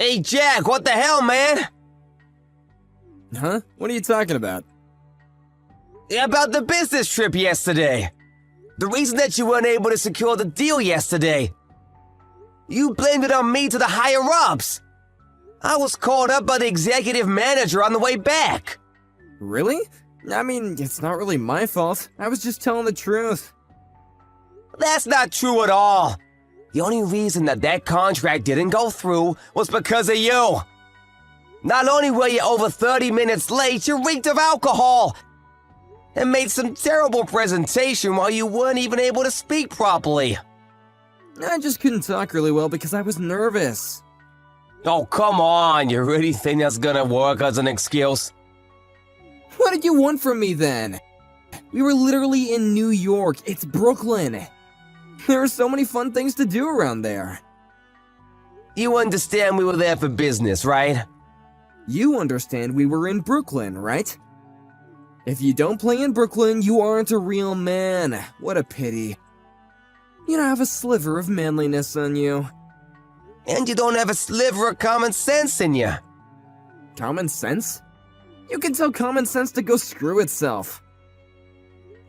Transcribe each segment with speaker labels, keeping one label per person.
Speaker 1: Hey Jack, what the hell, man?
Speaker 2: Huh? What are you talking about?
Speaker 1: About the business trip yesterday. The reason that you weren't able to secure the deal yesterday. You blamed it on me to the higher-ups. I was called up by the executive manager on the way back.
Speaker 2: Really? I mean, it's not really my fault. I was just telling the truth.
Speaker 1: That's not true at all. The only reason that contract didn't go through was because of you. Not only were you over 30 minutes late, you reeked of alcohol and made some terrible presentation while you weren't even able to speak properly.
Speaker 2: I just couldn't talk really well because I was nervous.
Speaker 1: Oh, come on. You really think that's gonna work as an excuse?
Speaker 2: What did you want from me then? We were literally in New York. It's Brooklyn. There are so many fun things to do around there.
Speaker 1: You understand we were there for business, right?
Speaker 2: You understand we were in Brooklyn, right? If you don't play in Brooklyn, you aren't a real man. What a pity. You don't have a sliver of manliness on you.
Speaker 1: And you don't have a sliver of common sense in you.
Speaker 2: Common sense? You can tell common sense to go screw itself.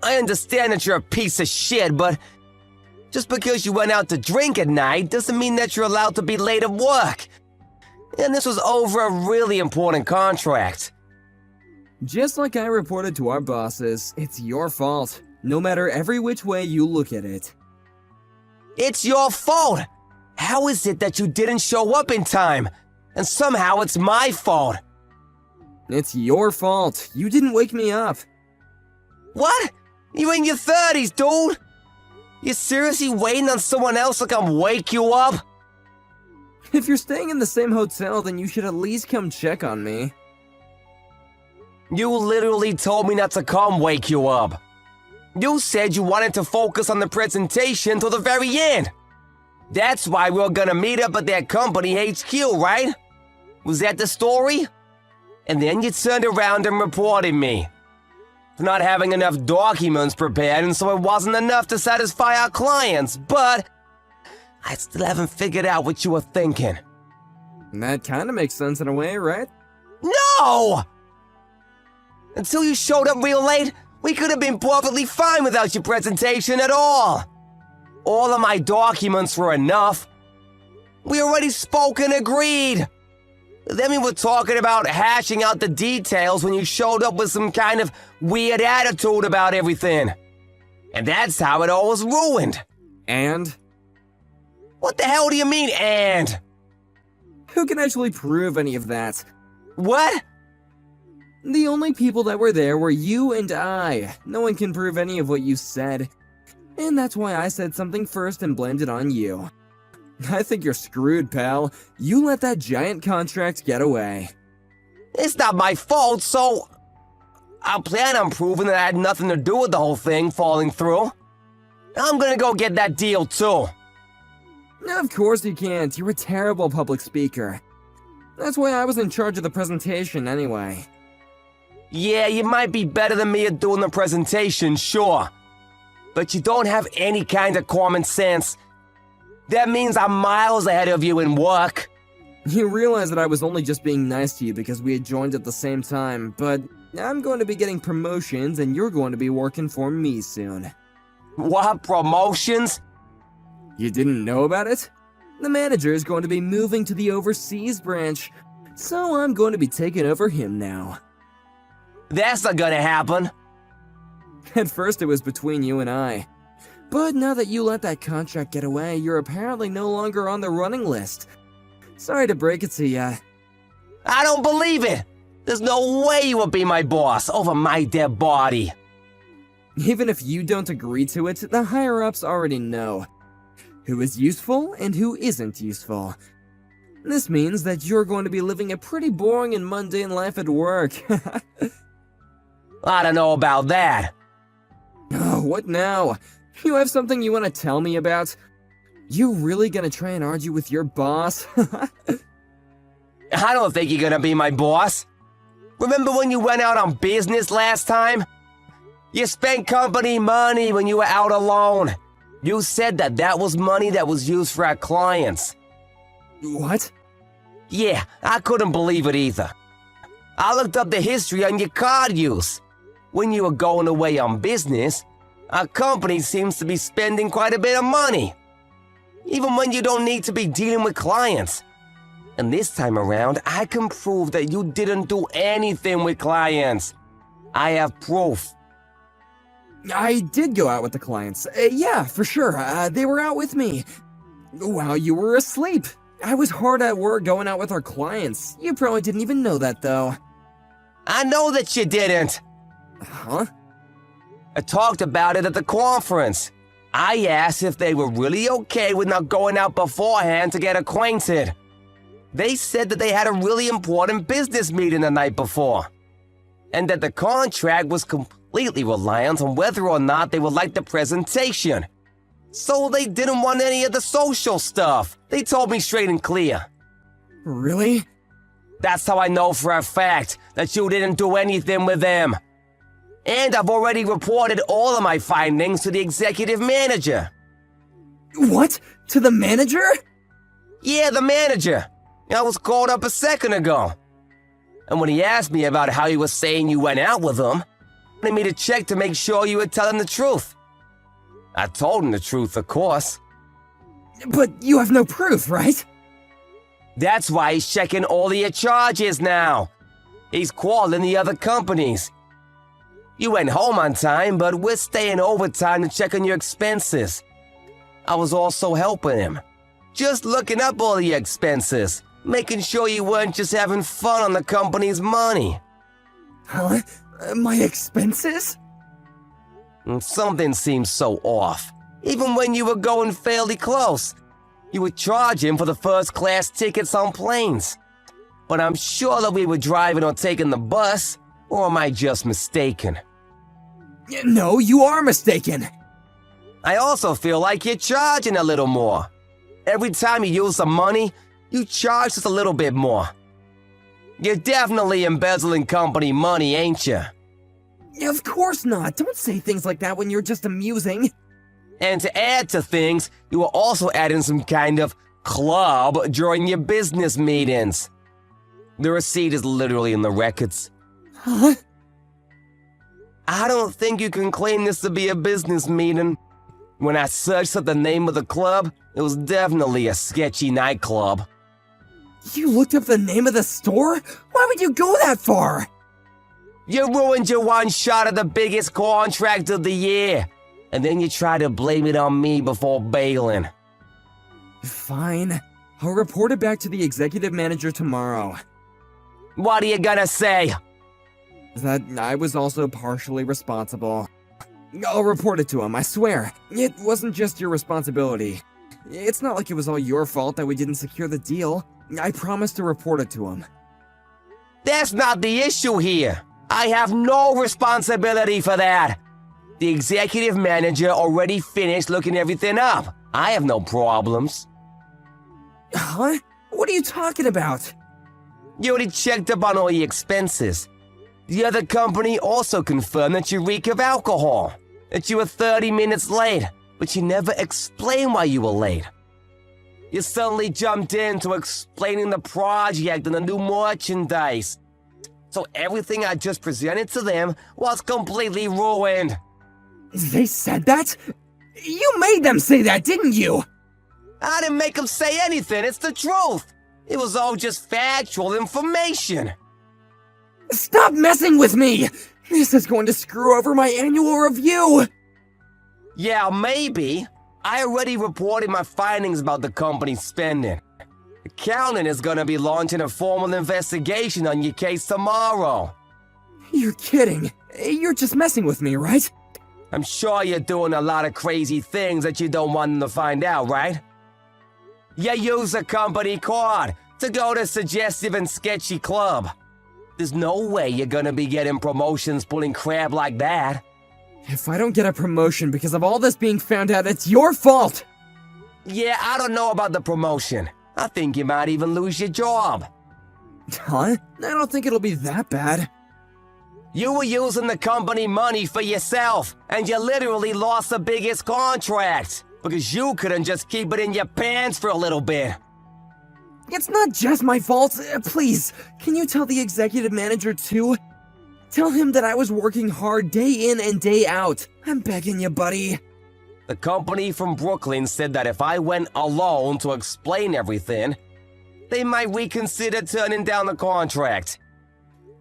Speaker 1: I understand that you're a piece of shit, but just because you went out to drink at night doesn't mean that you're allowed to be late at work. And this was over a really important contract.
Speaker 2: Just like I reported to our bosses, it's your fault, no matter every which way you look at it.
Speaker 1: It's your fault! How is it that you didn't show up in time? And somehow it's my fault.
Speaker 2: It's your fault. You didn't wake me up.
Speaker 1: What? You're in your 30s, dude! You seriously waiting on someone else to come wake you up?
Speaker 2: If you're staying in the same hotel, then you should at least come check on me.
Speaker 1: You literally told me not to come wake you up. You said you wanted to focus on the presentation till the very end. That's why we were gonna meet up at that company HQ, right? Was that the story? And then you turned around and reported me for not having enough documents prepared, and so it wasn't enough to satisfy our clients, but I still haven't figured out what you were thinking.
Speaker 2: That kinda makes sense in a way, right?
Speaker 1: No! Until you showed up real late, we could have been perfectly fine without your presentation at all. All of my documents were enough. We already spoke and agreed. Then we were talking about hashing out the details when you showed up with some kind of weird attitude about everything. And that's how it all was ruined.
Speaker 2: And?
Speaker 1: What the hell do you mean, and?
Speaker 2: Who can actually prove any of that?
Speaker 1: What?
Speaker 2: The only people that were there were you and I. No one can prove any of what you said. And that's why I said something first and blamed it on you. I think you're screwed, pal. You let that giant contract get away.
Speaker 1: It's not my fault, so I'll plan on proving that I had nothing to do with the whole thing falling through. I'm gonna go get that deal too.
Speaker 2: Of course you can't. You're a terrible public speaker. That's why I was in charge of the presentation anyway.
Speaker 1: Yeah, you might be better than me at doing the presentation, sure. But you don't have any kind of common sense. That means I'm miles ahead of you in work.
Speaker 2: You realize that I was only just being nice to you because we had joined at the same time, but I'm going to be getting promotions and you're going to be working for me soon.
Speaker 1: What, promotions?
Speaker 2: You didn't know about it? The manager is going to be moving to the overseas branch, so I'm going to be taking over him now.
Speaker 1: That's not gonna happen.
Speaker 2: At first it was between you and I. But now that you let that contract get away, you're apparently no longer on the running list. Sorry to break it to ya.
Speaker 1: I don't believe it. There's no way you would be my boss over my dead body.
Speaker 2: Even if you don't agree to it, the higher-ups already know who is useful and who isn't useful. This means that you're going to be living a pretty boring and mundane life at work.
Speaker 1: I don't know about that.
Speaker 2: Oh, what now? You have something you want to tell me about? You really gonna try and argue with your boss?
Speaker 1: I don't think you're gonna be my boss. Remember when you went out on business last time? You spent company money when you were out alone. You said that was money that was used for our clients.
Speaker 2: What?
Speaker 1: Yeah, I couldn't believe it either. I looked up the history on your card use. When you were going away on business, our company seems to be spending quite a bit of money. Even when you don't need to be dealing with clients. And this time around, I can prove that you didn't do anything with clients. I have proof.
Speaker 2: I did go out with the clients. Yeah, for sure. They were out with me. While you were asleep. I was hard at work going out with our clients. You probably didn't even know that, though.
Speaker 1: I know that you didn't.
Speaker 2: Huh?
Speaker 1: I talked about it at the conference. I asked if they were really okay with not going out beforehand to get acquainted. They said that they had a really important business meeting the night before, and that the contract was completely reliant on whether or not they would like the presentation. So they didn't want any of the social stuff. They told me straight and clear.
Speaker 2: Really?
Speaker 1: That's how I know for a fact that you didn't do anything with them. And I've already reported all of my findings to the executive manager.
Speaker 2: What? To the manager?
Speaker 1: Yeah, the manager. I was called up a second ago. And when he asked me about how you were saying you went out with him, he wanted me to check to make sure you were telling the truth. I told him the truth, of course.
Speaker 2: But you have no proof, right?
Speaker 1: That's why he's checking all of your charges now. He's calling the other companies. You went home on time, but we're staying overtime to check on your expenses. I was also helping him. Just looking up all your expenses, making sure you weren't just having fun on the company's money.
Speaker 2: Huh? My expenses?
Speaker 1: Something seems so off. Even when you were going fairly close, you would charge him for the first-class tickets on planes. But I'm sure that we were driving or taking the bus, or am I just mistaken?
Speaker 2: No, you are mistaken.
Speaker 1: I also feel like you're charging a little more. Every time you use some money, you charge just a little bit more. You're definitely embezzling company money, ain't you?
Speaker 2: Of course not. Don't say things like that when you're just amusing.
Speaker 1: And to add to things, you are also adding some kind of club during your business meetings. The receipt is literally in the records.
Speaker 2: Huh?
Speaker 1: I don't think you can claim this to be a business meeting. When I searched up the name of the club, it was definitely a sketchy nightclub.
Speaker 2: You looked up the name of the store? Why would you go that far?
Speaker 1: You ruined your one shot at the biggest contract of the year, and then you try to blame it on me before bailing.
Speaker 2: Fine. I'll report it back to the executive manager tomorrow.
Speaker 1: What are you gonna say?
Speaker 2: That I was also partially responsible. I'll report it to him, I swear. It wasn't just your responsibility. It's not like it was all your fault that we didn't secure the deal. I promised to report it to him.
Speaker 1: That's not the issue here. I have no responsibility for that. The executive manager already finished looking everything up. I have no problems.
Speaker 2: Huh? What are you talking about?
Speaker 1: You already checked up on all your expenses. The other company also confirmed that you reek of alcohol, that you were 30 minutes late, but you never explained why you were late. You suddenly jumped into explaining the project and the new merchandise. So everything I just presented to them was completely ruined.
Speaker 2: They said that? You made them say that, didn't you?
Speaker 1: I didn't make them say anything, it's the truth. It was all just factual information.
Speaker 2: Stop messing with me! This is going to screw over my annual review!
Speaker 1: Yeah, maybe. I already reported my findings about the company's spending. Accountant is gonna be launching a formal investigation on your case tomorrow.
Speaker 2: You're kidding. You're just messing with me, right?
Speaker 1: I'm sure you're doing a lot of crazy things that you don't want them to find out, right? You use a company card to go to suggestive and sketchy club. There's no way you're gonna be getting promotions pulling crap like that.
Speaker 2: If I don't get a promotion because of all this being found out, it's your fault!
Speaker 1: Yeah, I don't know about the promotion. I think you might even lose your job.
Speaker 2: Huh? I don't think it'll be that bad.
Speaker 1: You were using the company money for yourself, and you literally lost the biggest contract because you couldn't just keep it in your pants for a little bit.
Speaker 2: It's not just my fault. Please, can you tell the executive manager too? Tell him that I was working hard day in and day out. I'm begging you, buddy.
Speaker 1: The company from Brooklyn said that if I went alone to explain everything, they might reconsider turning down the contract.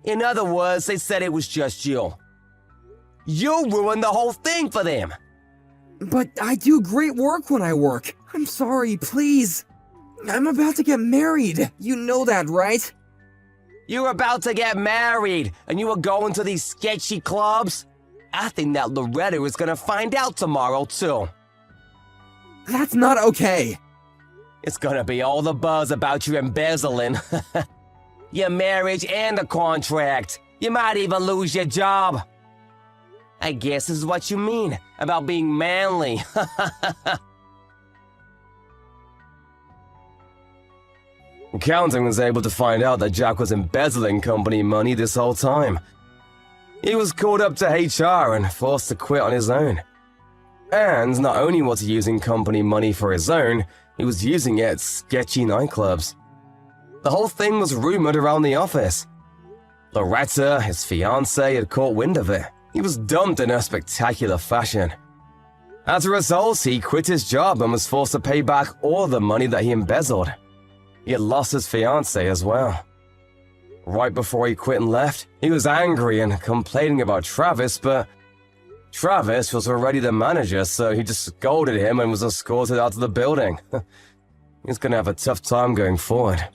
Speaker 1: In other words, they said it was just you. You ruined the whole thing for them.
Speaker 2: But I do great work when I work. I'm sorry, please. I'm about to get married. You know that, right?
Speaker 1: You're about to get married, and you are going to these sketchy clubs? I think that Loretta is gonna find out tomorrow, too.
Speaker 2: That's not okay.
Speaker 1: It's gonna be all the buzz about you embezzling. Your marriage and the contract. You might even lose your job. I guess this is what you mean about being manly. Accounting was able to find out that Jack was embezzling company money this whole time. He was called up to HR and forced to quit on his own. And not only was he using company money for his own, he was using it at sketchy nightclubs. The whole thing was rumored around the office. Loretta, his fiancée, had caught wind of it. He was dumped in a spectacular fashion. As a result, he quit his job and was forced to pay back all the money that he embezzled. He had lost his fiancée as well. Right before he quit and left, he was angry and complaining about Travis, but Travis was already the manager, so he just scolded him and was escorted out of the building. He's gonna have a tough time going forward.